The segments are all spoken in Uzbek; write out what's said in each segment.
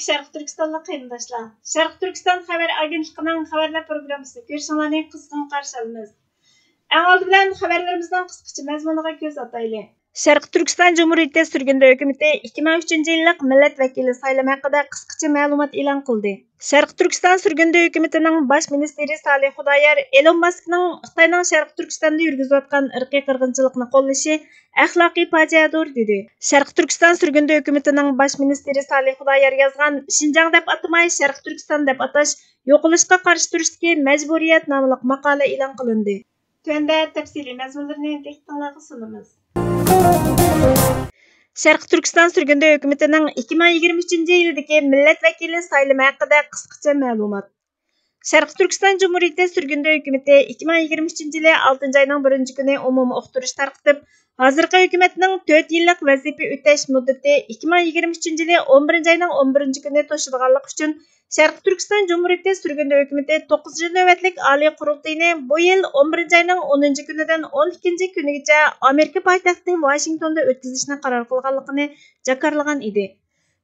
Şərq Türkistanlıq qarindaşlar. Şərq Türkistan xəbər agentliğinin xəbərlər proqramısı görüşünüzü qızğın qarşı alırıq. Ən aldı bilan xəbərlərimizdən qısqaça məzmununa göz ataylı. Şərq Türkistan Cumhuriyeti Sürgündə hökuməti 2003 yıllık millet vekili saylama haqqında qısqaça məlumat elan qıldı. Şərq Türkistan Sürgündə hökumətining baş ministri Salih Xudayar Elon Musk'ning Xitoyning Şərq Türkistanda yurgizayotgan irqiy qirg'inchilikni qo'llashi axloqiy fojiadir dedi. Şərq Türkistan Sürgündə hökumətining baş ministri Salih Xudayar yozgan Şinjan deb atamay Şərq Türkistan deb atash yo'qolishga qarshi turishdagi majburiyat nomli maqola e'lon qilindi. Tövəndə təfsili məzmunlarını diqqətinizə sunumuz. Şərq Türkistan Sürgündə hökumətining 2023 yildagi millat vakili saylama haqida qisqacha ma'lumot. Şərq Türkistan Cumhuriyeti Sürgündə hökuməti 2023 yılı 6 ayning 1 kuni umumiy uqtirish tarqitib, hozirgi hökumatning 4 yillik vazifa o'tash muddati 2023 yılı 11 ayning 11 kuni to'shilganligi uchun Şərq Türkistan Cumhuriyeti Sürgündə hökuməti 9. növbətlik Ali Qurultayını bu yil 11 ayning 10 kunidan 12 kunigacha Amerika poytaxti Washingtonda o'tkazishni qaror qilganligini jakarlagan edi.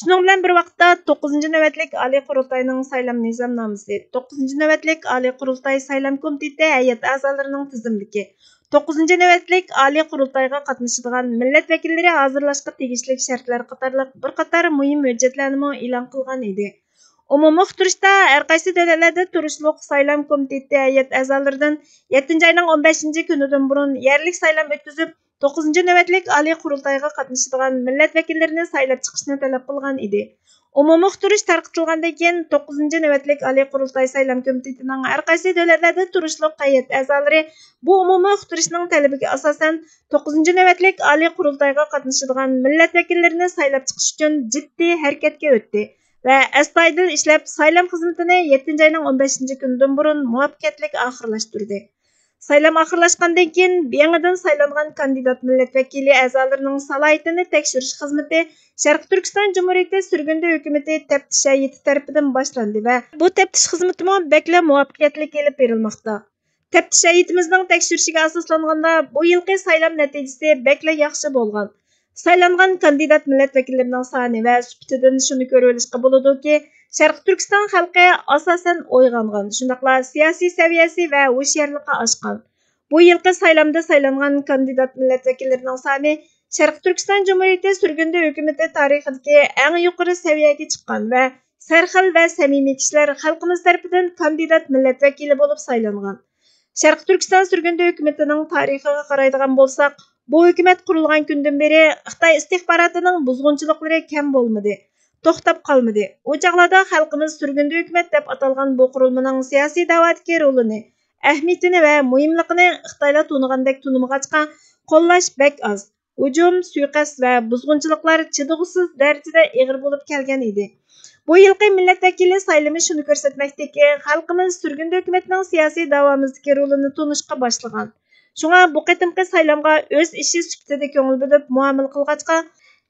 Shuning bilan bir vaqtda 9. növbətlik Ali Qurultayning saylam nizomnomasi, 9. növbətlik Ali Qurultay saylam komiteti hay'at a'zolarining tizimligi, 9. növbətlik Ali Qurultayga qatnashadigan millat vakillari hozirlashga tegishli shartlar qatorliq bir qator muhim hujjatlarni e'lon qilgan edi. Umumiy uqtirishda har qaysi davlatlarda turishliq saylam komiteti hay'at a'zolaridan 7 ayning 15 kunidan burun yerlik saylam o'tkazib, 9. növbətlik Ali Qurultayga qatnashadigan millat vakillarini saylab chiqishni talab qilgan edi. Umumiy uqtirish tarqatilgandan keyin 9. növbətlik Ali Qurultay saylam komitetining har qaysi davlatlarda turishliq hay'at a'zolari bu umumiy uqtirishning talabiga asosan 9. növbətlik Ali Qurultayga qatnashadigan millat vakillarini saylab chiqish uchun jiddiy harakatga o'tdi. Ve astoydil ishlab saylam xizmatini 7 ayning 15 kunidan burun muvaffaqiyatli oxirlashtirdi. Saylam oxirlashgandan keyin yangidan saylangan kandidat millat vakili a'zolarining salohiyatini tekshirish xizmati Şərq Türkistan Cumhuriyeti Sürgündə hökuməti teftiş heyəti tərəfindən başlandı ve bu teftiş xizmətimi beklə muvaffaqiyatli elib berilmoqda. Teftiş heyetimizning tekshirishigə asoslanganda bu yilki saylam natijasi beklə yaxshi bo'lgan. Saylangan kandidat millat vakillarining soni va sifatidan shuni ko'rib olishga bo'ladiki, Şərq Türkistan xalqi asosan o'yg'ongan, shundaqla siyosiy saviyasi va hushyorligi oshgan. Bu yilgi saylamda saylangan kandidat millat vakillarining soni Şərq Türkistan Cumhuriyeti Sürgündə hökuməti tarixidagi eng yuqori saviyaga chiqqan va sarxil va samimiy kishilar xalqimiz tarafidan kandidat millat vakili bo'lib saylangan. Şərq Türkistan Sürgündə hökumətining tarixiga qaraydigan bo'lsak, bu hükümet kurulgan günden beri Xitay istihbaratının buzğunçılıkları kam bo'lmadi, to'xtab qolmadi. O çağlarda xalqimiz sürgündə hükümet deb atalgan bu qurulmaning siyosiy da'vatga rolini, ahamiyatini va muhimligini Xitoylar tunigandek tunimag'achqa qo'llash bek oz. Hujum, suiqasd va buzg'unchiliklar chidog'siz darajada og'ir bo'lib kelgan edi. Bu yilgi millat vakili saylami shuni ko'rsatmoqdaki, xalqimiz sürgündə hükümetning siyosiy da'vomizdagi rolini tunishga boshlagan. Şuna bu qitimqi saylamga o'z ishi sifatida ko'ngil bo'lib muomala qilg'achqa,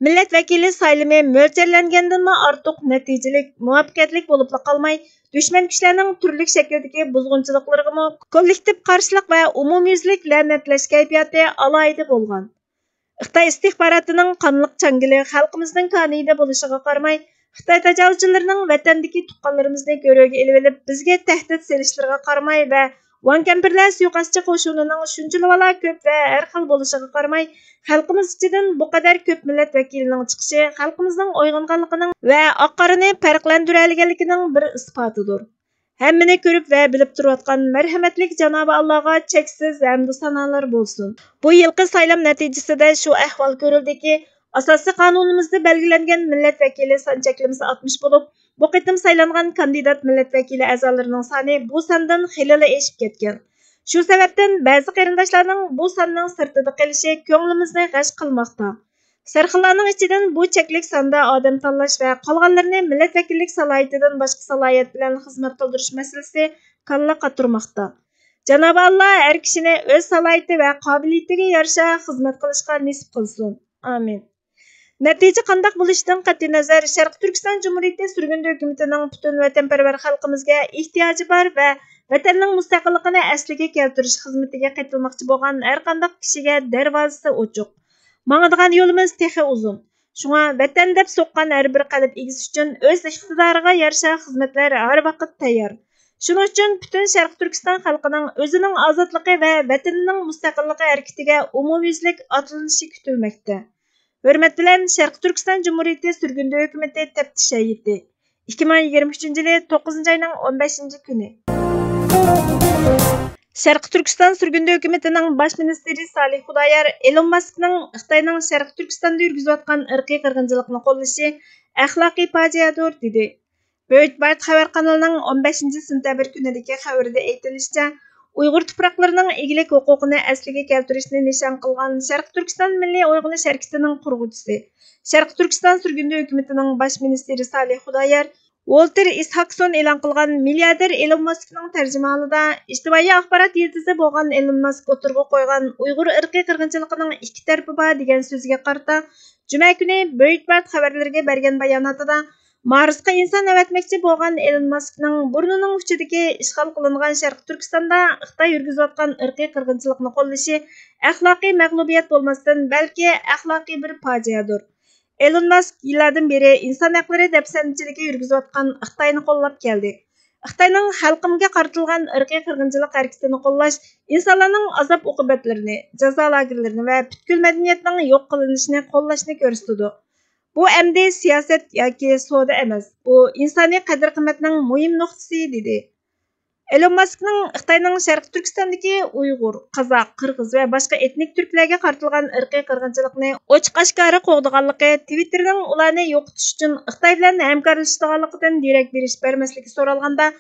millat vakili saylami mo'ljallangandan ortiq natijalik, muvaffaqiyatli bo'lib qolmay, dushman kuchlarning turli shakldagi buzg'unchiliklariga kollektiv qarshilik va umumyuzlik la'natlash kayfiyati alohida bo'lgan. Xitoy istihbarotining qonliq changili xalqimizning qonida bo'lishiga qaramay, Xitoy tajovuzchilarining vatandagi tuqqanlarimizni ko'ruvga ilib olib, bizga tahdid selishlariga qaramay va Van Kempirlər suiqasdchi qo'shunining shunchalar ko'p va har xil bo'lishiga qaramay, xalqimiz ichidan bu qadar ko'p millat vakilining chiqishi xalqimizning uyg'onganligining va oqqarini farqlantirganligining bir isbotidir. Hammani ko'rib va bilib turayotgan marhamatlik Janobi Allohga cheksiz hamd sanolar bo'lsin. Bu yilgi saylam natijasida shu ahvol ko'rildiki, asosiy qonunimizda belgilangan millat vakili son cheklamasi 60 bo'lib, bu qitim saylangan kandidat millat vakili a'zolarining soni bu sondan xilili eshib ketgan. Shu sababdan ba'zi qarindoshlarning bu sonning sirtida qilishi ko'nglimizni g'ash qilmoqda. Sarxillarning ichidan bu cheklik sonda odam tanlash va qolganlarni millat vakillik salohiyatidan boshqa salohiyat bilan xizmat qildirish masalasi kalla qatirmoqda. Janobi Alloh har kishini o'z salohiyati va qobiliyatiga yarasha xizmat qilishga nasib qilsin. Amin. Natija qandaq bo'lishidan qat'iy nazar, Şərq Türkistan Cumhuriyeti Sürgündə hökumətinin bütün vatanparvar xalqimizga ehtiyoji bor va vatanning mustaqilligini asliga keltirish xizmatiga qatnashmoqchi bo'lgan har qanday kishiga darvozasi ochiq. Mangadigan yo'limiz texi uzun. Шуңа ватан deb so'qqan har bir qalb egisi uchun o'z iqtidoriga yarasha xizmatlar har vaqt tayyor. Shuning uchun butun Sharq Turkiston xalqining o'zining ozodligi va vatanining mustaqilligi harakatiga umumyuzlik otlanishi kutilmoqda. Hurmat bilan Sharq Turkiston Cumhuriyeti Sürgündü Hökuməti Təftiş Heyəti 2023 yılı 9 ayının 15 günü. Sharq Turkiston Sürgündü Hökumətining Baş Ministri Salih Xudayar Elon Muskning Xitoyning Sharq Turkistonda yurgizayotgan irqiy qirg'inchilikni qo'llashi axloqiy fojiadir dedi. Breitbart xabar kanalining 15 sentabr kunidagi xabarida aytilishicha, Uyg'ur tuproqlarining egilik huquqini asliga keltirishni nishon qilgan Sharq Turkiston Milliy Uyg'unish harakatining qurg'uvchisi, Sharq Turkiston Sürgündü Hökumətining Baş Ministri Salih Xudayar Walter Isaacson e'lon qilgan milliarder Elon Muskning tarjimonida ijtimoiy axborot yildizi bo'lgan Elon Musk o'tirg'a qo'ygan Uyg'ur irqiy qirg'inchiligining ikki tarafi bor degan so'ziga qarata juma kuni Breitbart xabarlariga bergan bayonotida Marsga inson avatmoqchi bo'lgan Elon Muskning burnining uchidagi ishg'ol qilingan Sharq Turkistonda Xitoy yurgizayotgan irqiy qirg'inchilikni qo'llashi axloqiy mag'lubiyat bo'lmasdan, balki axloqiy bir fojiadir. Elon Musk yillardan beri inson haqlari dafsanchiligi yurgizayotgan Xitoyni qo'llab keldi. Xitoyning xalqimga qaratilgan irqiy qirg'inchilik harakatini qo'llash insonlarning azob-uqubatlarini, jazo lagerlarini va butkul madaniyatning yo'q qilinishini qo'llashni ko'rsatadi. Bu əmdi siyasət yoki savdo emas. Bu insoniy qadr-qimmatning muhim nuqtasi dedi. Elon Muskning Xitoyning Sharq Turkistondagi Uyg'ur, Qozoq, Qirg'iz va boshqa etnik turklarga qaratilgan irqiy qirg'inchilikni ochiq-oshkora qo'g'diganligi, Twitterning ularni yo'qotish uchun Xitoy bilan hamkorlashganligidan derak berish bermasligi so'ralganda,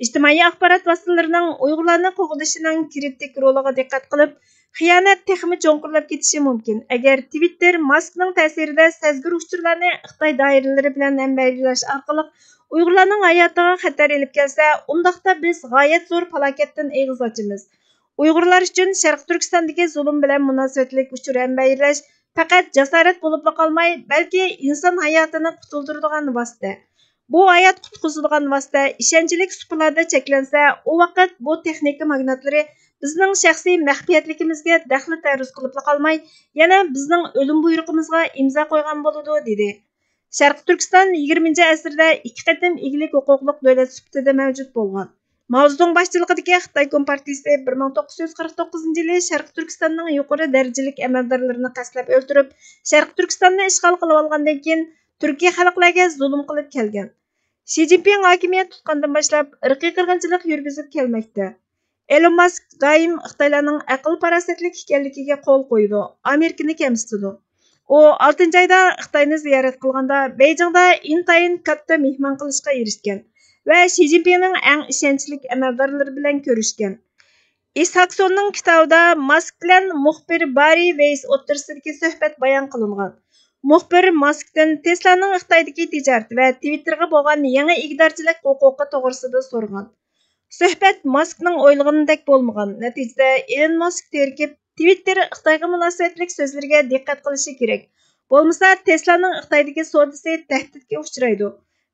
ijtimoiy axborot vositalarining Uyg'urlarni qo'g'dishining kritik roliga diqqat qilib, xiyonat texmi cho'nqurlab ketishi mumkin. Agar Twitter Muskning ta'sirida sezgir uchurlarni Xitoy doiralari bilan hamkorlash orqali Uyg'urlarning hayotiga xatar elib kelsa, undaqda biz g'oyat zo'r falokatdan eg'iz ochamiz. Uyg'urlar uchun Sharq Turkistondagi zulm bilan munosabatlik uchur hamkorlash faqat jasorat bo'lib qolmay, balki inson hayotini qutuldiradigan vosita. Bu hayot qutqizadigan vosita ishonchlik supalarda cheklansa, u vaqt bu texnika magnatlari bizning shaxsiy maxfiyatligimizga daxli taruz qilib qolmay, yana bizning o'lim buyruqimizga imzo qo'ygan bo'ladi, dedi. Sharq Turkiston 20-asrda ikki qatim egilik huquqliq davlat sifatida mavjud bo'lgan. Mao Zedong boshchiligidagi Xitoy Kompartiyasi 1949-yili Sharq Turkistonning yuqori darajalik amaldorlarini qaslab o'ldirib, Sharq Turkistonni ishg'ol qilib olgandan keyin Turkiya xalqlarga zulm qilib kelgan. Xi Jinping hokimiyat tutgandan boshlab irqiy qirg'inchilik yurgizib kelmoqda. Elon Musk doim Xitoylarning aql-farosatlik ekanligiga qo'l qo'ydi, Amerikani kamsitdi. U 6 oyda Xitoyni ziyorat qilganda Beijingda intayin katta mehmon qilishga erishgan va Xi Jinpingning eng ishonchli amaldorlari bilan ko'rishgan. Isaksonning kitobida Musk bilan muxbir Barry Weiss o'rtasidagi suhbat bayon qilingan. Muxbir Muskdan Tesla'ning Xitoydagi tijorat va Twitterga bo'lgan yangi igdorchilik huquqi to'g'risida so'ragan. Suhbat Muskning o'ylaganidek bo'lmagan. Natijada Elon Musk terkib Twitter Xitoyga munosabatlik so'zlarga diqqat qilishi kerak. Bo'lmasa Tesla'ning Xitoydagi savdosi tahdidga uchraydi.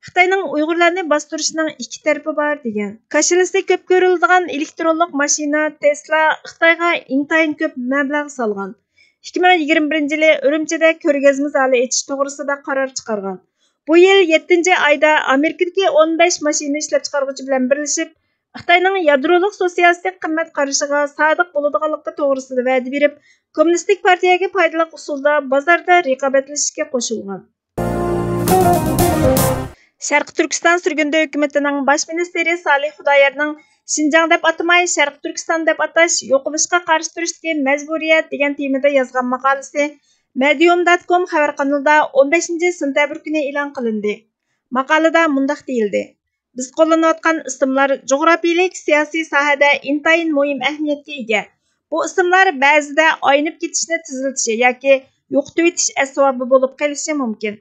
Xitoyning Uyg'urlarni bostirishining ikki tarafi bor degan. Kashilisi ko'p ko'riladigan elektronlik mashina Tesla Xitoyga intayin ko'p mablag' solgan. 2021-yili Urumchida ko'rgazma zali echish to'g'risida qaror chiqargan. Bu yil 7-oyda Amerikadagi 15 mashina ishlab chiqaruvchi bilan birlashib Xitoyning yadroliq sosialistik qimmat qarashiga sodiq bo'ladiganligi to'g'risida va'da berib, Kommunistik partiyaga foydali usulda bozorda raqobatlashishga qo'shilgan. Sharq Turkiston Sürgündü Hökumətining Baş Ministri Salih Xudayarning Şinjan deb atamay Sharq Turkiston deb atash yo'qolishga qarshi turishga majburiyat degan temada yozgan maqolasi Medium.com xabar kanalida 15 sentabr kuni e'lon qilindi. Maqolada mundaq deyildi: Biz qo'llanayotgan ismlar jug'rofiylik siyosiy sohada intayin muhim ahamiyatga ega. Bu ismlar ba'zida aynib ketishni tezlatishi yoki yo'qotib etish asbobi bo'lib qolishi mumkin.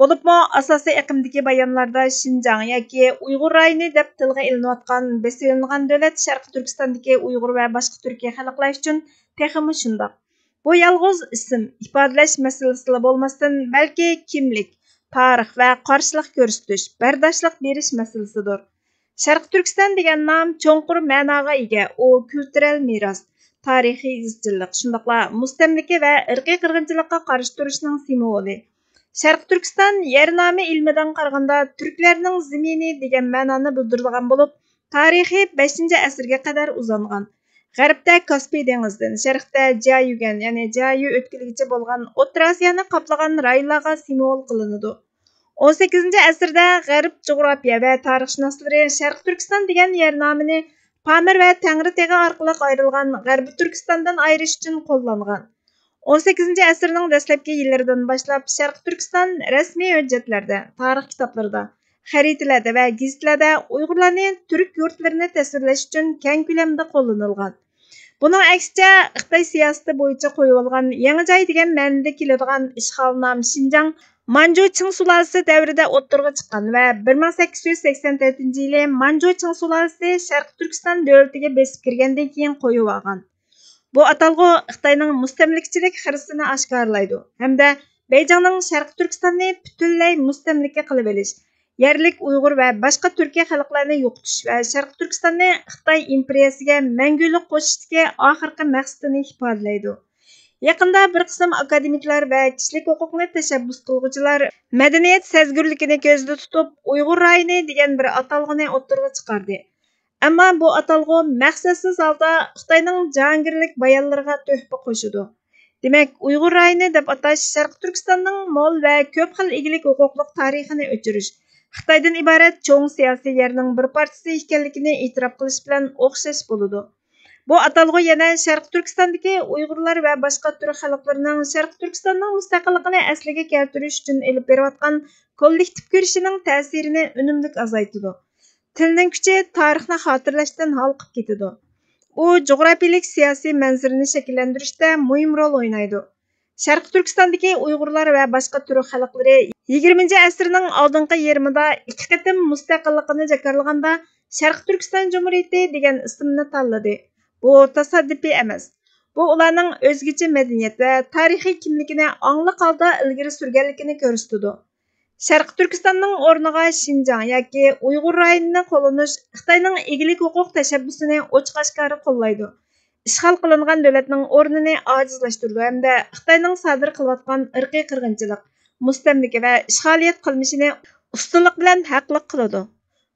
Bo'libmi asosiy iqlimdagi bayonlarda Şinjan yoki Uyg'ur rayoni deb tilga ilinayotgan besilgan davlat Sharq Turkistondagi Uyg'ur va boshqa Turkiya xalqlari uchun texmi shundoq. Bu yolg'iz ism ifodalash masalasi bo'lmasdan, balki kimlik, tarix va qarshilik ko'rsatish, bardoshlik berish masalasidir. Sharq Turkiston degan nom cho'nqur ma'noga ega. U kultural meros, tarixiy izchillik, shundaqla mustamlika va irqiy qirg'inchilikqa qarshi turishning simvoli. Sharq Turkiston yer nomi ilmidan qaraganda turklarning zimini degan ma'noni bildiradigan bo'lib, tarixi 5-asrga qadar uzangan. G'arbda Kaspiy dengizidan, sharqda Jayugan, ya'ni Jayu o'tkilgicha bo'lgan O'rta Osiyoni qoplagan rayonlarga simvol qilinadi. 18-asrda G'arb jug'rofiya va tarixshunoslari Sharq Turkiston degan yer nomini Pamir va Tangriteg'i orqali ayrilgan G'arbiy Turkistondan ayirish uchun qo'llangan. 18-asrning dastlabki yillaridan boshlab Sharq Turkiston rasmiy hujjatlarda, tarix kitoblarida, xaritalarda va gazetlarda Uyg'urlarni turk yurtlarini tasvirlash uchun keng ko'lamda qo'llanilgan. Buning aksicha Xitoy siyosati bo'yicha qo'yib olgan yangi joy degan ma'noda keladigan ishg'ol nomi Xinjiang Manju Qing sulolasi davrida o'ttirg'a chiqqan va 1884-yili Manju Qing sulolasi Sharq Turkiston davlatiga besib kirgandan keyin qo'yib olgan. Bu atalg'u Xitoyning mustamlikachilik xirsini oshkorlaydi hamda Beyjingning Sharq Turkistonni butunlay mustamlika qilib olish, yerlik Uyg'ur va boshqa Turkiya xalqlarini yo'qotish va Sharq Turkistonni Xitoy imperiyasiga mangulik qo'shishdagi oxirgi maqsadini ifodalaydi. Yaqinda bir qism akademiklar va kishilik huquqni tashabbus qiluvchilar madaniyat sezgurligini ko'zda tutib Uyg'ur rayoni degan bir atalg'uni o'ttirg'a chiqardi. Ammo bu atalg'u maqsadsiz holda Xitoyning jahongirlik bayonlariga tuhfa qo'shidi. Demak, Uyg'ur rayoni deb atash Sharq Turkistonning mo'l va ko'p xil egilik huquqliq tarixini o'chirish, Xitoydan iborat cho'ng siyosiy yerning bir parchasi ekanligini e'tirof qilish bilan o'xshash bo'ladi. Bu atalg'u yana Sharq Turkistondagi Uyg'urlar va boshqa turk xalqlarining Sharq Turkistonning mustaqilligini asliga keltirish uchun elib berayotgan kollektiv kurashining ta'sirini unumli azaytadi. Tilning kuchi tarixni xotirlashdan halqib ketadi. U jug'rafiyalik siyosiy manzarani shakllantirishda muhim rol o'ynaydi. Sharq Turkistondagi Uyg'urlar va boshqa turk xalqlari 20-asrning oldingi yarmida ikki qatim mustaqilligini jakarlaganda Sharq Turkiston Jumhuriyati degan ismni tanladi. Bu tasoddifiy emas. Bu ularning o'zgacha madaniyat va tarixiy kimligini ongli holda ilgari surganligini ko'rsatadi. Sharq Turkistonning o'rniga Xinjiang yoki Uyg'ur rayonini qo'llanish Xitoyning egilik huquq tashabbusini ochiq-oshkora qo'llaydi. Ishg'ol qilingan davlatning o'rnini ojizlashtirdi hamda Xitoyning sodir qilayotgan irqiy qirg'inchilik, mustamlika va ishg'oliyat qilmishini ustunlik bilan haqliq qiladi.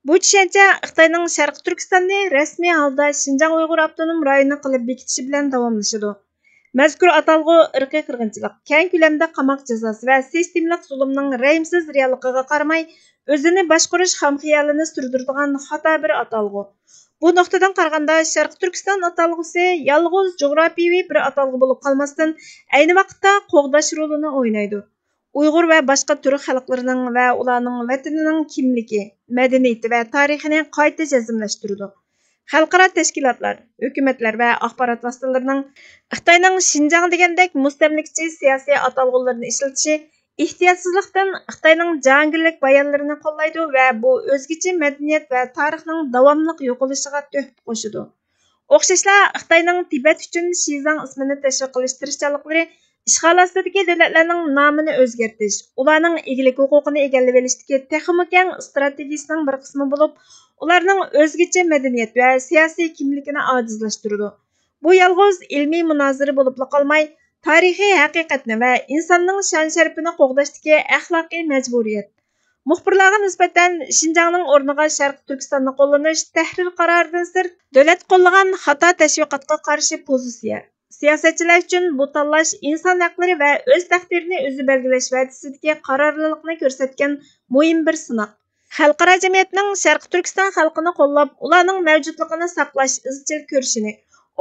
Bu tushuncha Xitoyning Sharq Turkistonni rasmiy holda Xinjiang Uyg'ur avtonom rayoni qilib bekitishi bilan davomlashadi. Mazkur atalg'u irqiy qirg'inchilik, keng ko'lamda qamoq jazosi va sistemlik zulmning rayimsiz realligiga qaramay, o'zini boshqarish xomxiyolini surdiradigan xato bir atalg'u. Bu nuqtadan qaraganda Sharq Turkiston atalg'usi yolg'iz jug'rofiyaviy bir atalg'u bo'lib qolmasdan, ayni vaqtda qo'g'dash rolini o'ynaydi. Uyg'ur va boshqa turk xalqlarining va ularning vatanining kimligi, madaniyati va tarixini qayta jazmlashtirdi. Xalqaro tashkilotlar, hukumatlar va axborot vositalarining Xitoyning Xinjiang degandek mustamlikachi siyosiy atalg'ularni ishlatishi ehtiyotsizlikdan Xitoyning jahongirlik bayonlarini qo'llaydi va bu o'zgacha madaniyat va tarixning davomli yo'qolishiga tuhfa qo'shadi. O'xshashla Xitoyning Tibet uchun Xizang ismini tashviq qilish tirishchiliklari ishg'ol ostidagi davlatlarning nomini o'zgartirish, ularning egilik huquqini egallab olishdagi texnik keng strategiyasining bir qismi bo'lib, ularning o'zgacha madaniyat va siyosiy kimligini ojizlashtirdi. Bu yolg'iz ilmiy munozara bo'lib qolmay, tarixiy haqiqatni va insonning shon-sharafini qo'g'dashdagi axloqiy majburiyat. Muxbirlarga nisbatan Xinjiangning o'rniga Sharq Turkistonni qo'llanish tahrir qaroridan sirt davlat qo'llagan xato tashviqotga qarshi pozitsiya. Siyosatchilar uchun bu tanlash inson haqlari va o'z taqdirini o'zi belgilash va'dasidagi qarorlilikni ko'rsatgan muhim bir sinoq. Xalqaro jamiyatning Sharq Turkiston xalqini qo'llab, ularning mavjudligini saqlash izchil ko'rishini,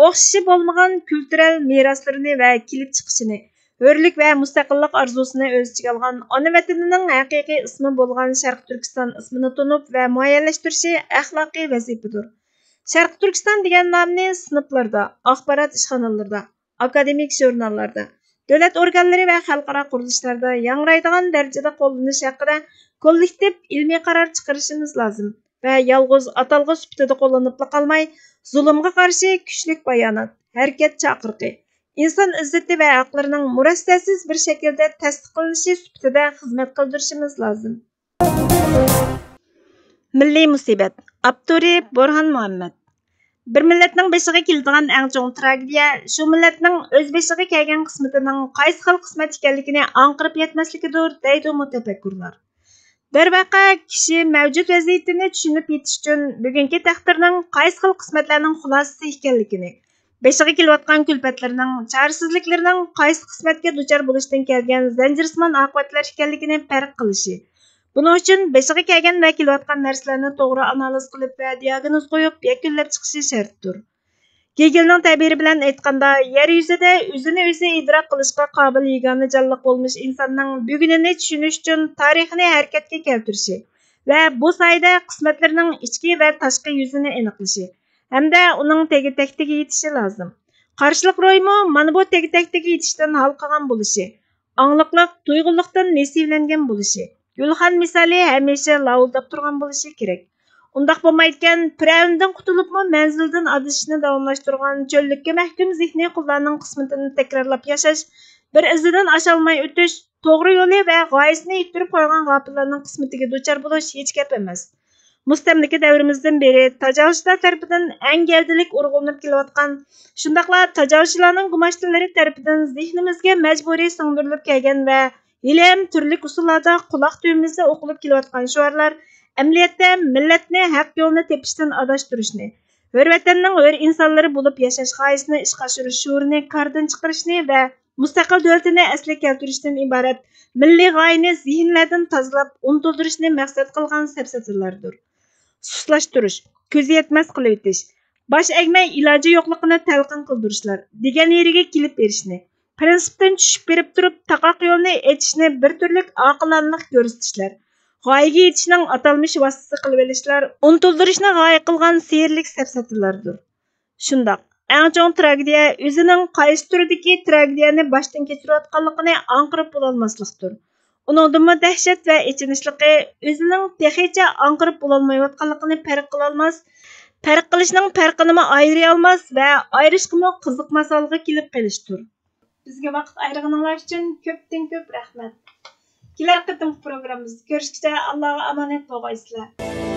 o'xshashi bo'lmagan kultural meroslarini va kelib chiqishini, hurlik va mustaqillik orzusini o'z ichiga olgan ona vatanining haqiqiy ismi bo'lgan Sharq Turkiston ismini tunib va muayyanlashtirishi axloqiy vazifadir. Sharq Turkiston degan nomni sinflarda, axborot ishxonalarida, akademik jurnallarda, davlat organlari va xalqaro qurilishlarda yangraydigan darajada qo'llanish haqida kollektiv ilmiy qaror chiqarishimiz lozim va yolg'iz atalg'u sifatida qo'llanib qolmay, zulmga qarshi kuchlik bayonot, harakat chaqiriqi, inson izzati va haqlarining murassasiz bir shaklda tasdiqlanishi sifatida xizmat qildirishimiz lozim. Milliy musibat. Avtori Burhon Muhammad. Bir millatning beshiga keladigan eng cho'ng tragediya shu millatning o'z beshiga kelgan qismatining qaysi xil qismat ekanligini anqirib yetmasligidir, deydi mutafakkurlar. Darvaqa kishi mavjud vaziyatini tushunib yetish uchun bugungi taqdirning qaysi xil qismatlarning xulosasi ekanligini, beshiga kelayotgan kulfatlarning, chorsizliklarining qaysi qismatga duchor bo'lishdan kelgan zanjirsimon oqibatlar ekanligini farq qilishi. Buning uchun beshiga kelgan va kelayotgan narsalarni to'g'ri analiz qilib va diagnoz qo'yib yakunlab chiqishi shartdir. Gegelning ta'biri bilan aytganda, yer yuzida o'zini o'zi idrok qilishga qobil yagona jonliq bo'lmish insonning bugunini tushunish uchun tarixini harakatga keltirishi va bu sayda qismatlarining ichki va tashqi yuzini aniqlashi hamda uning tegi-taktiga yetishi lozim. Qarshilik ro'ymi mana bu tegi-taktiga yetishdan halqagan bo'lishi, angliqlik, tuyg'unlikdan nesivlangan bo'lishi, Gulxan misali hamisha lavuldab turgan bo'lishi kerak. Undaq bo'lmaydigan, piravimdan qutulibmi manzildan adashishni davomlashtirgan cho'llikka mahkum zihni qullarning qismatini takrorlab yashash, bir izidan ashalmay o'tish, to'g'ri yo'li va g'oyasini yitirib qo'ygan g'ofillarning qismatiga duchor bo'lish hech gap emas. Mustamlika davrimizdan beri tajovuzchilar tarafidan eng gavdalik urg'unib kelayotgan, shundaqla tajovuzchilarning gumashlari tarafidan zihnimizga majburiy singdirilib kelgan va Hilem turli usullarda quloq tüyümüzde o'qilib kelayotgan şuarlar əməliyatda millatni haq yo'lni tepishdan adashtirishni, hür vatanning hür insonlari bo'lib yashash g'oyasini ishga oshirish shuurini qardan chiqarishni va mustaqil davlatini asli keltirishdan iborat milliy g'oyani zihnlardan tozalab unutildirishni maqsad qilgan safsatalardir. Suslashtirish, ko'zi yetmas qilib etish, bosh egmay iloji yo'qligini talqin qildirishlar, degan yeriga kelib berishni, prinsipdan tushib berib turib taqoq yo'lni etishni bir turlik oqilanlik ko'rsatishlar, g'oyaga yetishning atalmish vositasi qilib olishlar, unutildirishni g'oya qilgan sehrli safsatalardir. Shundoq, eng cho'ng tragediya o'zining qaysi turidagi tragediyani boshdan kechirayotganligini anqirib bo'lolmaslikdir. Uningdimi dahshat va ichinishliqi o'zining texicha anqirib bo'lolmayotganligini farq qilolmas, farq qilishning farqini ayriy olmas va ayrishqimi qiziqmas holga kelib qolishdir. Bizga vaqt ayırganlar için köp rahmet. Kelar qitimki programmamizda ko'rishguncha Allohga omonat bo'lg'aysizlar.